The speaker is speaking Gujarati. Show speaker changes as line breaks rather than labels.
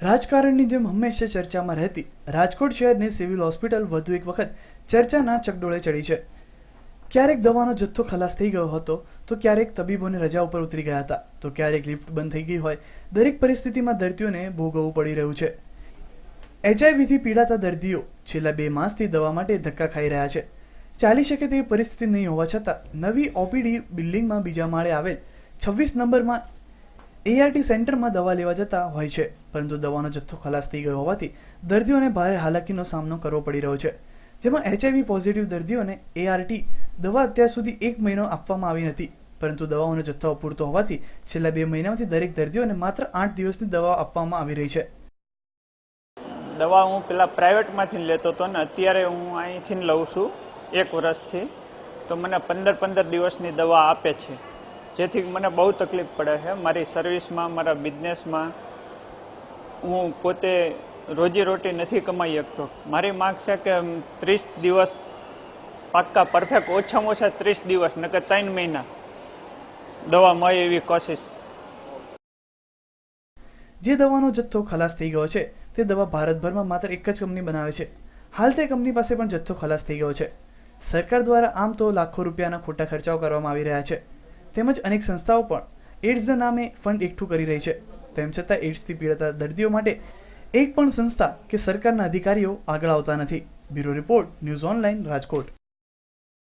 રાજકારણની જેમ હંમેશા ચર્ચામાં રહેતી રાજકોટ શહેરની સિવિલ હોસ્પિટલ વધુ એક વખત ચર્ચાના ચકડોળે ચડી છે। ક્યારેક દવાનો જથ્થો ખલાસ થઈ ગયો હતો તો ક્યારેક તબીબોને રજા ઉપર ઉતરી ગયા હતા તો ક્યારેક લિફ્ટ બંધ થઈ ગઈ હોય। દરેક પરિસ્થિતિમાં દર્દીઓને ભોગવવું પડી રહ્યું છે। એચઆઈવીથી પીડાતા દર્દીઓ છેલ્લા 2 માસથી દવા માટે ધક્કા ખાઈ રહ્યા છે। ચાલી શકે તેવી પરિસ્થિતિ નહીં હોવા છતાં નવી ઓપીડી બિલ્ડિંગમાં બીજા માળે આવેલ 26 નંબરમાં એઆરટી સેન્ટરમાં દવા લેવા જતા હોય છે, પરંતુ દવાનો જથ્થો ખલાસ થઈ ગયો હોવાથી દર્દીઓને ભારે હાલાકીનો સામનો કરવો પડી રહ્યો છે। જેમાં એચઆઈવી પોઝિટિવ દર્દીઓને એઆરટી દવા અત્યાર સુધી 1 મહિનો આપવામાં આવી નથી, પરંતુ દવાઓનો જથ્થો અપૂરતો હોવાથી છેલ્લા 2 મહિનામાંથી દરેક દર્દીઓને માત્ર 8 દિવસની દવા આપવામાં આવી રહી છે।
દવા હું પેલા પ્રાઇવેટમાંથી લેતો હતો ને અત્યારે હું અહીંથી લઉં છું 1 વર્ષથી, તો મને 15 દિવસની દવા આપે છે, જેથી મને બહુ તકલીફ પડે છે મારી સર્વિસમાં, મારા બિઝનેસમાં। હું પોતે રોજીરોટી નથી કમાઈ શકતો। મારી માંગ છે કે 30 દિવસ પાક્કા પરફેક્ટ, ઓછામાં ઓછા 30 દિવસ, નકર 3 મહિના દવા મળે એવી કોશિશ।
જે દવાનો જથ્થો ખલાસ થઈ ગયો છે તે દવા ભારતભરમાં માત્ર એક જ કંપની બનાવે છે। હાલ તે કંપની પાસે પણ જથ્થો ખલાસ થઈ ગયો છે। સરકાર દ્વારા આમ તો લાખો રૂપિયાના ખોટા ખર્ચાઓ કરવામાં આવી રહ્યા છે, તેમજ અનેક સંસ્થાઓ પણ એડ્સના નામે ફંડ એકઠું કરી રહી છે। તેમ છતાં એડ્સથી પીડાતા દર્દીઓ માટે એક પણ સંસ્થા કે સરકારના અધિકારીઓ આગળ આવતા નથી। Bureau report, news online, Rajkot.